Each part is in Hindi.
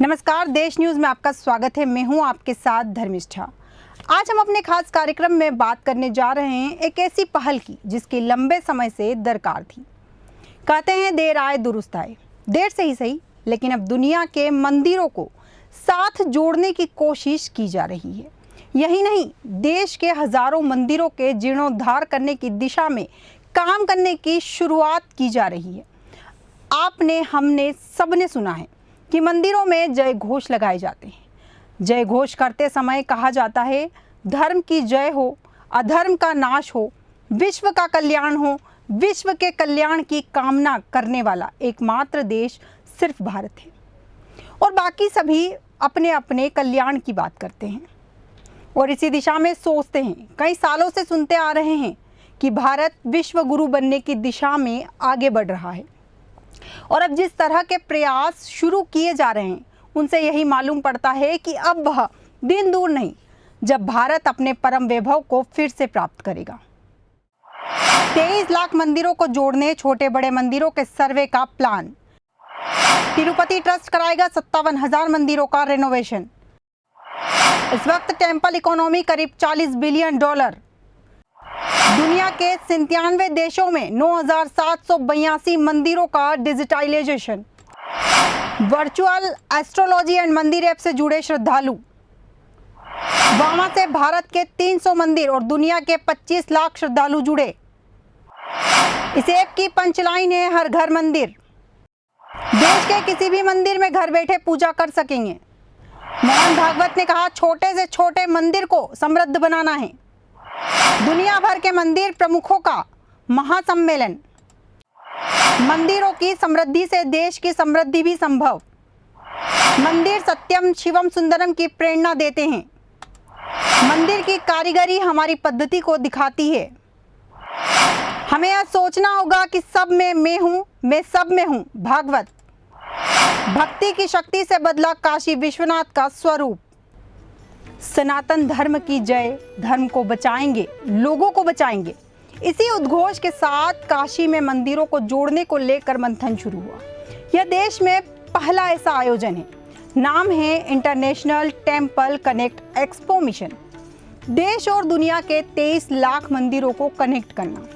नमस्कार, देश न्यूज में आपका स्वागत है। मैं हूं आपके साथ धर्मिष्ठा। आज हम अपने खास कार्यक्रम में बात करने जा रहे हैं एक ऐसी पहल की जिसकी लंबे समय से दरकार थी। कहते हैं देर आए दुरुस्त आए। देर से ही सही, लेकिन अब दुनिया के मंदिरों को साथ जोड़ने की कोशिश की जा रही है। यही नहीं, देश के हजारों मंदिरों के जीर्णोद्धार करने की दिशा में काम करने की शुरुआत की जा रही है। आपने, हमने, सबने सुना है कि मंदिरों में जय घोष लगाए जाते हैं। जय घोष करते समय कहा जाता है, धर्म की जय हो, अधर्म का नाश हो, विश्व का कल्याण हो। विश्व के कल्याण की कामना करने वाला एकमात्र देश सिर्फ भारत है और बाकी सभी अपने अपने कल्याण की बात करते हैं और इसी दिशा में सोचते हैं। कई सालों से सुनते आ रहे हैं कि भारत विश्व गुरु बनने की दिशा में आगे बढ़ रहा है और अब जिस तरह के प्रयास शुरू किए जा रहे हैं उनसे यही मालूम पड़ता है कि अब वह दिन दूर नहीं जब भारत अपने परम वैभव को फिर से प्राप्त करेगा। 23 लाख मंदिरों को जोड़ने छोटे बड़े मंदिरों के सर्वे का प्लान। तिरुपति ट्रस्ट कराएगा 57,000 मंदिरों का रेनोवेशन। इस वक्त टेम्पल इकोनॉमी करीब $40 बिलियन। दुनिया के 97 देशों में 9,782 मंदिरों का डिजिटाइजेशन। वर्चुअल एस्ट्रोलॉजी एंड मंदिर ऐप से जुड़े श्रद्धालु। वहां से भारत के 300 मंदिर और दुनिया के 25 लाख श्रद्धालु जुड़े। इस ऐप की पंचलाइन है, हर घर मंदिर। देश के किसी भी मंदिर में घर बैठे पूजा कर सकेंगे। मोहन भागवत ने कहा, छोटे से छोटे मंदिर को समृद्ध बनाना है। दुनिया भर के मंदिर प्रमुखों का महासम्मेलन। मंदिरों की समृद्धि से देश की समृद्धि भी संभव। मंदिर सत्यम शिवम सुंदरम की प्रेरणा देते हैं। मंदिर की कारीगरी हमारी पद्धति को दिखाती है। हमें यह सोचना होगा कि सब में मैं हूँ, मैं सब में हूँ। भागवत। भक्ति की शक्ति से बदला काशी विश्वनाथ का स्वरूप। सनातन धर्म की जय, धर्म को बचाएंगे, लोगों को बचाएंगे। इसी उद्घोष के साथ काशी में मंदिरों को जोड़ने को लेकर मंथन शुरू हुआ। यह देश में पहला ऐसा आयोजन है। नाम है international temple connect expo mission. देश और दुनिया के 23 लाख मंदिरों को कनेक्ट करना।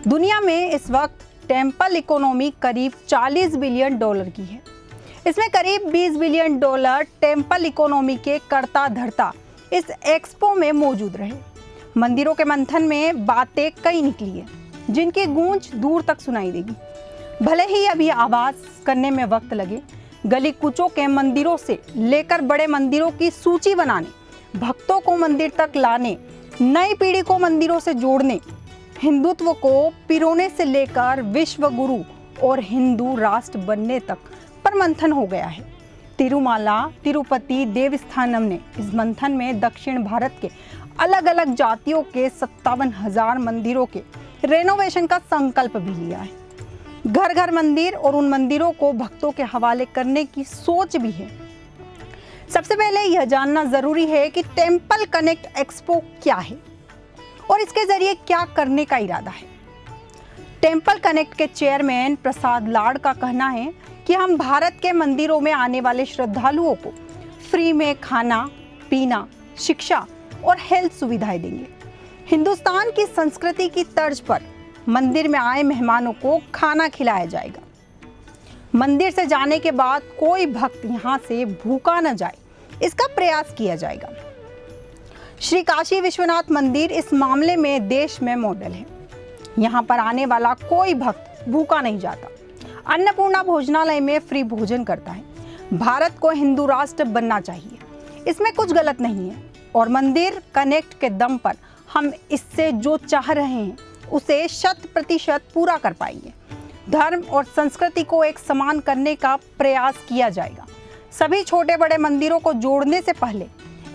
दुनिया में इस वक्त टेम्पल इकोनॉमी करीब $40 बिलियन की है। इसमें करीब $20 बिलियन टेम्पल इकोनॉमी के कर्ता धर्ता इस एक्सपो में मौजूद रहे। मंदिरों के मंथन में बातें कई निकली है जिनकी गूंज दूर तक सुनाई देगी। भले ही अभी आवाज करने में वक्त लगे। गली कूचों के मंदिरों से लेकर बड़े मंदिरों की सूची बनाने, भक्तों को मंदिर तक लाने, नई पीढ़ी को मंदिरों से जोड़ने, हिंदुत्व को पिरोने से लेकर विश्व गुरु और हिंदू राष्ट्र बनने तक पर मंथन हो गया है। तिरुमाला तिरुपति देवस्थानम ने इस मंथन में दक्षिण भारत के अलग अलग जातियों के 57,000 मंदिरों के रेनोवेशन का संकल्प भी लिया है। घर घर मंदिर और उन मंदिरों को भक्तों के हवाले करने की सोच भी है। सबसे पहले यह जानना जरूरी है कि टेम्पल कनेक्ट एक्सपो क्या है और इसके जरिए क्या करने का इरादा है। टेम्पल कनेक्ट के चेयरमैन प्रसाद लाड का कहना है कि हम भारत के मंदिरों में आने वाले श्रद्धालुओं को फ्री में खाना, पीना, शिक्षा और हेल्थ सुविधाएं देंगे। हिंदुस्तान की संस्कृति की तर्ज पर मंदिर में आए मेहमानों को खाना खिलाया जाएगा। मंदिर से जाने के बाद कोई भक्त यहाँ से भूखा न जाए, इसका प्रयास किया जाएगा। श्री काशी विश्वनाथ मंदिर इस मामले में देश में मॉडल है। यहाँ पर आने वाला कोई भक्त भूखा नहीं जाता। अन्नपूर्णा भोजनालय में फ्री भोजन करता है। भारत को हिंदू राष्ट्र बनना चाहिए, इसमें कुछ गलत नहीं है और मंदिर कनेक्ट के दम पर हम इससे जो चाह रहे हैं उसे 100% पूरा कर पाएंगे। धर्म और संस्कृति को एक समान करने का प्रयास किया जाएगा। सभी छोटे बड़े मंदिरों को जोड़ने से पहले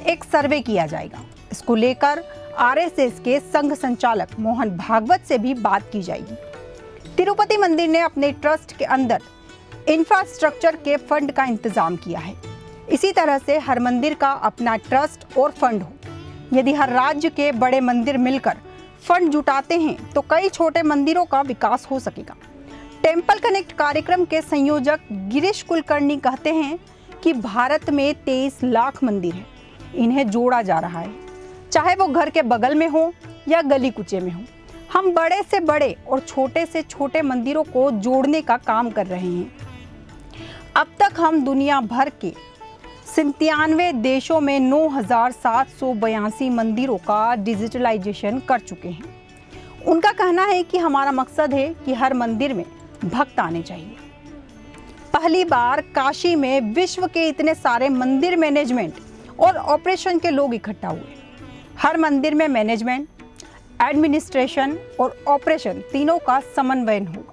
एक सर्वे किया जाएगा। इसको लेकर आरएसएस के संघ संचालक मोहन भागवत से भी बात की जाएगी। तिरुपति मंदिर ने अपने ट्रस्ट के अंदर इंफ्रास्ट्रक्चर के फंड का इंतजाम किया है। इसी तरह से हर मंदिर का अपना ट्रस्ट और फंड हो। यदि हर राज्य के बड़े मंदिर मिलकर फंड जुटाते हैं तो कई छोटे मंदिरों का विकास हो सकेगा। टेम्पल कनेक्ट कार्यक्रम के संयोजक गिरीश कुलकर्णी कहते हैं कि भारत में 23 लाख मंदिर हैं। इन्हें जोड़ा जा रहा है, चाहे वो घर के बगल में हो या गली कुचे में हो। हम बड़े से बड़े और छोटे से छोटे मंदिरों को जोड़ने का काम कर रहे हैं। अब तक हम दुनिया भर के 97 देशों में 9,782 मंदिरों का डिजिटलाइजेशन कर चुके हैं। उनका कहना है कि हमारा मकसद है कि हर मंदिर में भक्त आने चाहिए। पहली बार काशी में विश्व के इतने सारे मंदिर मैनेजमेंट और ऑपरेशन के लोग इकट्ठा हुए। हर मंदिर में मैनेजमेंट, एडमिनिस्ट्रेशन और ऑपरेशन तीनों का समन्वय होगा।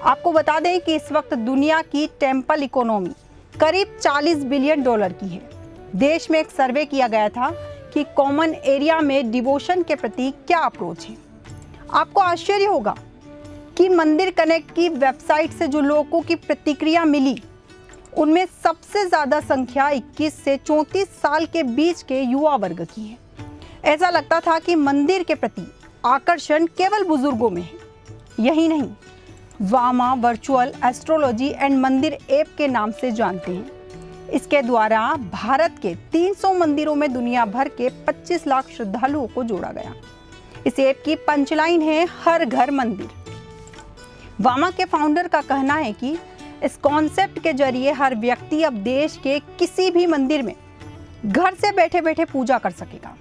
आपको बता दें कि इस वक्त दुनिया की टेम्पल इकोनॉमी करीब $40 बिलियन की है। देश में एक सर्वे किया गया था कि कॉमन एरिया में डिवोशन के प्रति क्या अप्रोच है। आपको आश्चर्य होगा कि मंदिर कनेक्ट की वेबसाइट से जो लोगों की प्रतिक्रिया मिली, उनमें सबसे ज़्यादा संख्या 21 से 34 साल के बीच के युवा वर्ग की है। ऐसा लगता था कि मंदिर के प्रति आकर्षण केवल बुजुर्गों में है। यही नहीं, वामा वर्चुअल एस्ट्रोलॉजी एंड मंदिर ऐप के नाम से जानते हैं। इसके द्वारा भारत के 300 मंदिरों में दुनिया भर के 25 लाख श्रद्धालुओं को जोड़ा गया। इस ऐप की पंचलाइन है, हर घर मंदिर। वामा के फाउंडर का कहना है कि इस कॉन्सेप्ट के जरिए हर व्यक्ति अब देश के किसी भी मंदिर में घर से बैठे बैठे पूजा कर सकेगा।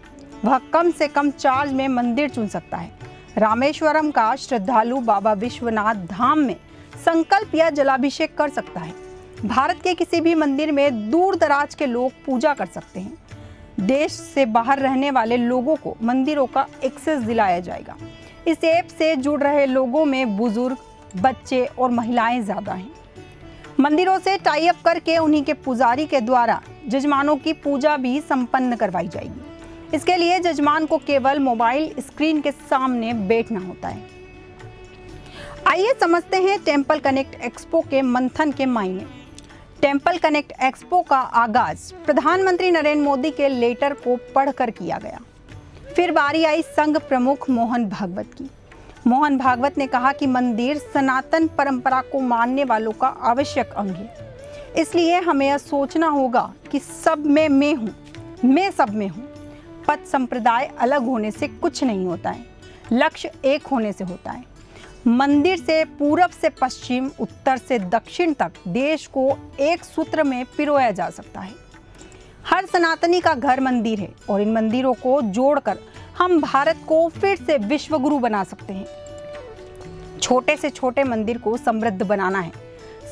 वह कम से कम चार्ज में मंदिर चुन सकता है। रामेश्वरम का श्रद्धालु बाबा विश्वनाथ धाम में संकल्प या जलाभिषेक कर सकता है। भारत के किसी भी मंदिर में दूर दराज के लोग पूजा कर सकते हैं। देश से बाहर रहने वाले लोगों को मंदिरों का एक्सेस दिलाया जाएगा। इस ऐप से जुड़ रहे लोगों में बुजुर्ग, बच्चे और महिलाएं ज़्यादा हैं। मंदिरों से टाई अप करके उन्हीं के पुजारी के द्वारा जजमानों की पूजा भी संपन्न करवाई जाएगी। इसके लिए जजमान को केवल मोबाइल स्क्रीन के सामने बैठना होता है। आइए समझते हैं टेम्पल कनेक्ट एक्सपो के मंथन के मायने। टेम्पल कनेक्ट एक्सपो का आगाज प्रधानमंत्री नरेंद्र मोदी के लेटर को पढ़कर किया गया। फिर बारी आई संघ प्रमुख मोहन भागवत की। मोहन भागवत ने कहा कि मंदिर सनातन परंपरा को मानने वालों का आवश्यक अंग है। इसलिए हमें यह सोचना होगा कि सब में मैं हूँ, मैं सब में हूँ। पथ संप्रदाय अलग होने से कुछ नहीं होता है, लक्ष्य एक होने से होता है। मंदिर से पूरब से पश्चिम, उत्तर से दक्षिण तक देश को एक सूत्र में पिरोया जा सकता है। हर सनातनी का घर मंदिर है और इन मंदिरों को जोड़कर हम भारत को फिर से विश्व गुरु बना सकते हैं। छोटे से छोटे मंदिर को समृद्ध बनाना है।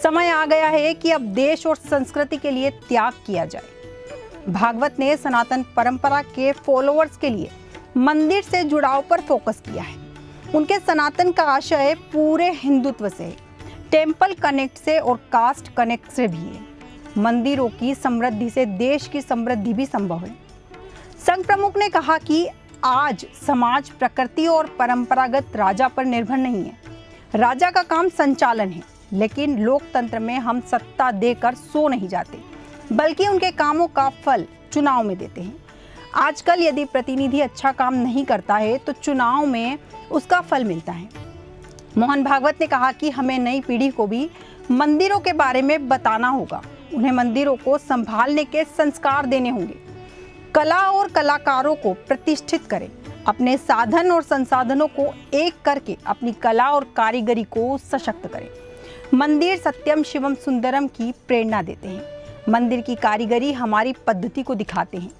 समय आ गया है कि अब देश और संस्कृति के लिए त्याग किया जाए। भागवत ने सनातन परंपरा के फॉलोअर्स के लिए मंदिर से जुड़ाव पर फोकस किया है। उनके सनातन का आशय पूरे हिंदुत्व से है, टेम्पल कनेक्ट से और कास्ट कनेक्ट से भी है। मंदिरों की समृद्धि से देश की समृद्धि भी संभव है। संघ प्रमुख ने कहा कि आज समाज प्रकृति और परंपरागत राजा पर निर्भर नहीं है। राजा का काम संचालन है, लेकिन लोकतंत्र में हम सत्ता देकर सो नहीं जाते, बल्कि उनके कामों का फल चुनाव में देते हैं। आजकल यदि प्रतिनिधि अच्छा काम नहीं करता है तो चुनाव में उसका फल मिलता है। मोहन भागवत ने कहा कि हमें नई पीढ़ी को भी मंदिरों के बारे में बताना होगा। उन्हें मंदिरों को संभालने के संस्कार देने होंगे। कला और कलाकारों को प्रतिष्ठित करें। अपने साधन और संसाधनों को एक करके अपनी कला और कारीगरी को सशक्त करें। मंदिर सत्यम शिवम सुंदरम की प्रेरणा देते हैं। मंदिर की कारीगरी हमारी पद्धति को दिखाते हैं।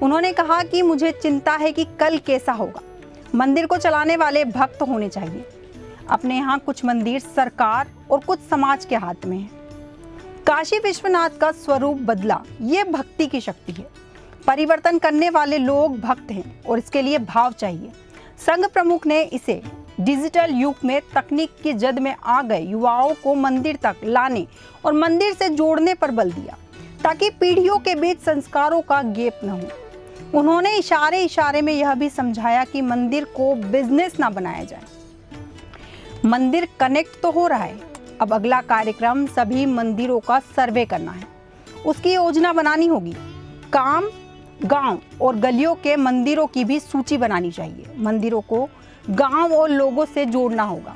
उन्होंने कहा कि मुझे चिंता है कि कल कैसा होगा। मंदिर को चलाने वाले भक्त होने चाहिए। अपने यहाँ कुछ मंदिर सरकार और कुछ समाज के हाथ में है। काशी विश्वनाथ का स्वरूप बदला, ये भक्ति की शक्ति है। परिवर्तन करने वाले लोग भक्त हैं और इसके लिए भाव चाहिए। संघ प्रमुख ने इसे डिजिटल युग में तकनीक की जद में आ गए युवाओं को मंदिर तक लाने और मंदिर से जोड़ने पर बल दिया, ताकि पीढ़ियों के बीच संस्कारों का गैप न हो। उन्होंने इशारे इशारे में यह भी समझाया कि मंदिर को बिजनेस ना बनाया जाए। मंदिर कनेक्ट तो हो रहा है, अब अगला कार्यक्रम सभी मंदिरों का सर्वे करना है। उसकी योजना बनानी होगी। काम, गांव और गलियों के मंदिरों की भी सूची बनानी चाहिए। मंदिरों को गांव और लोगों से जोड़ना होगा।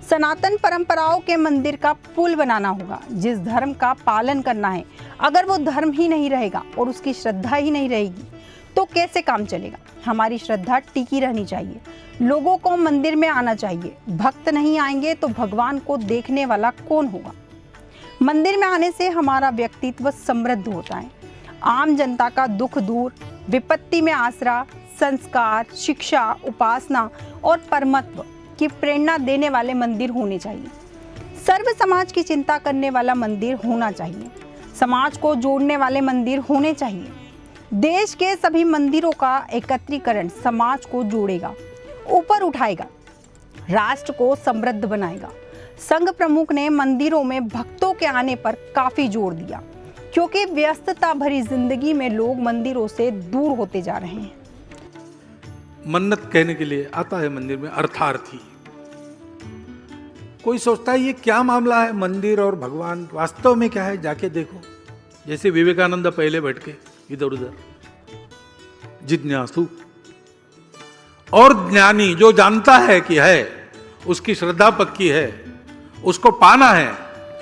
सनातन परंपराओं के मंदिर का पुल बनाना होगा। जिस धर्म का पालन करना है, अगर वो धर्म ही नहीं रहेगा और उसकी श्रद्धा ही नहीं रहेगी तो कैसे काम चलेगा। हमारी श्रद्धा टिकी रहनी चाहिए। लोगों को मंदिर में आना चाहिए। भक्त नहीं आएंगे तो भगवान को देखने वाला कौन होगा। मंदिर में आने से हमारा व्यक्तित्व समृद्ध होता है। आम जनता का दुख दूर, विपत्ति में आसरा, संस्कार, शिक्षा, उपासना और परमत्व की प्रेरणा देने वाले मंदिर होने चाहिए। सर्व समाज की चिंता करने वाला मंदिर होना चाहिए। समाज को जोड़ने वाले मंदिर होने चाहिए। देश के सभी मंदिरों का एकत्रीकरण समाज को जोड़ेगा, ऊपर उठाएगा, राष्ट्र को समृद्ध बनाएगा। संघ प्रमुख ने मंदिरों में भक्तों के आने पर काफी जोर दिया, क्योंकि व्यस्तता भरी जिंदगी में लोग मंदिरों से दूर होते जा रहे हैं। मन्नत कहने के लिए आता है मंदिर में अर्थार्थी। कोई सोचता है ये क्या मामला है, मंदिर और भगवान वास्तव में क्या है, जाके देखो। जैसे विवेकानंद पहले बैठ के इधर उधर, जिज्ञासु और ज्ञानी जो जानता है कि है, उसकी श्रद्धा पक्की है, उसको पाना है।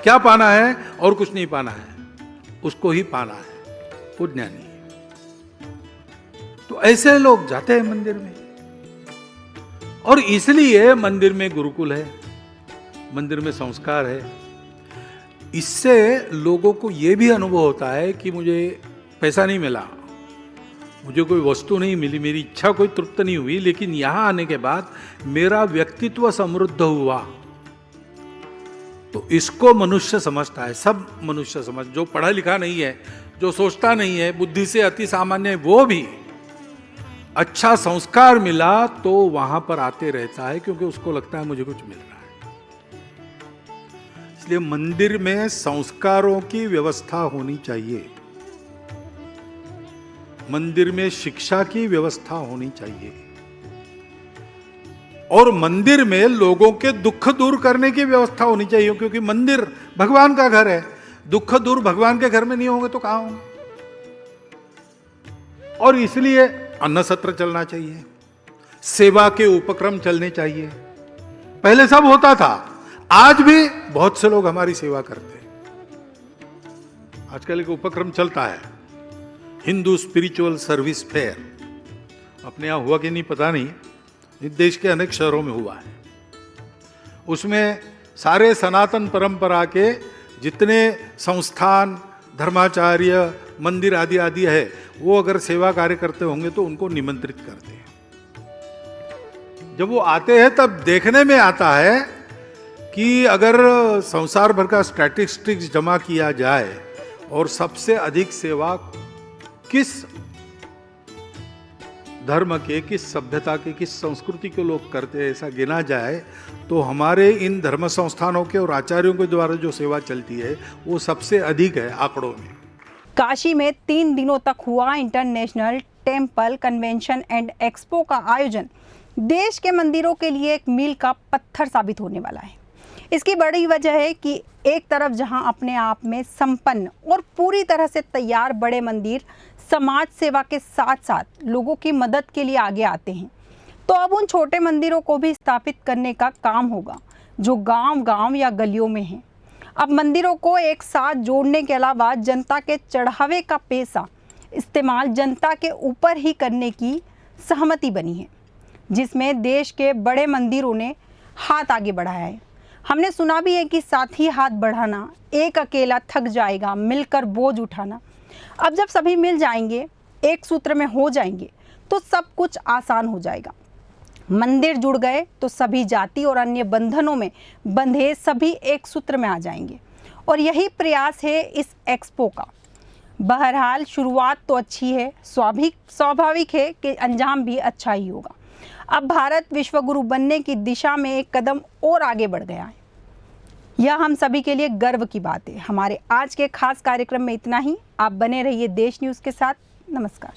क्या पाना है और कुछ नहीं पाना है, उसको ही पाना है, वो ज्ञानी है। तो ऐसे लोग जाते हैं मंदिर में, और इसलिए मंदिर में गुरुकुल है, मंदिर में संस्कार है। इससे लोगों को यह भी अनुभव होता है कि मुझे पैसा नहीं मिला, मुझे कोई वस्तु नहीं मिली, मेरी इच्छा कोई तृप्त नहीं हुई, लेकिन यहां आने के बाद मेरा व्यक्तित्व समृद्ध हुआ। तो इसको मनुष्य समझता है, सब मनुष्य समझ, जो पढ़ा लिखा नहीं है, जो सोचता नहीं है, बुद्धि से अति सामान्य है, वो भी अच्छा संस्कार मिला तो वहां पर आते रहता है, क्योंकि उसको लगता है मुझे कुछ मिल रहा है। इसलिए मंदिर में संस्कारों की व्यवस्था होनी चाहिए, मंदिर में शिक्षा की व्यवस्था होनी चाहिए, और मंदिर में लोगों के दुख दूर करने की व्यवस्था होनी चाहिए, क्योंकि मंदिर भगवान का घर है। दुख दूर भगवान के घर में नहीं होंगे तो कहां होंगे। और इसलिए अन्न सत्र चलना चाहिए, सेवा के उपक्रम चलने चाहिए। पहले सब होता था, आज भी बहुत से लोग हमारी सेवा करते हैं। आजकल एक उपक्रम चलता है, हिंदू स्पिरिचुअल सर्विस फेयर। अपने यहां हुआ कि नहीं पता नहीं, देश के अनेक शहरों में हुआ है। उसमें सारे सनातन परंपरा के जितने संस्थान, धर्माचार्य, मंदिर आदि आदि है, वो अगर सेवा कार्य करते होंगे तो उनको निमंत्रित करते हैं। जब वो आते हैं तब देखने में आता है कि अगर संसार भर का स्टैटिस्टिक्स जमा किया जाए और सबसे अधिक सेवा किस धर्म के, किस सभ्यता के, किस संस्कृति के लोग करते हैं, ऐसा गिना जाए तो हमारे इन धर्म संस्थानों के और आचार्यों के द्वारा जो सेवा चलती है वो सबसे अधिक है आंकड़ों में। काशी में 3 दिनों तक हुआ international temple convention and expo का आयोजन देश के मंदिरों के लिए एक मील का पत्थर साबित होने वाला है। इसकी बड़ी वजह है कि एक तरफ जहां अपने आप में संपन्न और पूरी तरह से तैयार बड़े मंदिर समाज सेवा के साथ साथ लोगों की मदद के लिए आगे आते हैं, तो अब उन छोटे मंदिरों को भी स्थापित करने का काम होगा जो गांव-गांव या गलियों में हैं। अब मंदिरों को एक साथ जोड़ने के अलावा जनता के चढ़ावे का पैसा इस्तेमाल जनता के ऊपर ही करने की सहमति बनी है, जिसमें देश के बड़े मंदिरों ने हाथ आगे बढ़ाया है। हमने सुना भी है कि साथ ही हाथ बढ़ाना, एक अकेला थक जाएगा, मिलकर बोझ उठाना। अब जब सभी मिल जाएंगे, एक सूत्र में हो जाएंगे, तो सब कुछ आसान हो जाएगा। मंदिर जुड़ गए तो सभी जाति और अन्य बंधनों में बंधे सभी एक सूत्र में आ जाएंगे, और यही प्रयास है इस एक्सपो का। बहरहाल शुरुआत तो अच्छी है, स्वाभाविक है कि अंजाम भी अच्छा ही होगा। अब भारत विश्वगुरु बनने की दिशा में एक कदम और आगे बढ़ गया है। यह हम सभी के लिए गर्व की बात है। हमारे आज के खास कार्यक्रम में इतना ही। आप बने रहिए देश न्यूज़ के साथ। नमस्कार।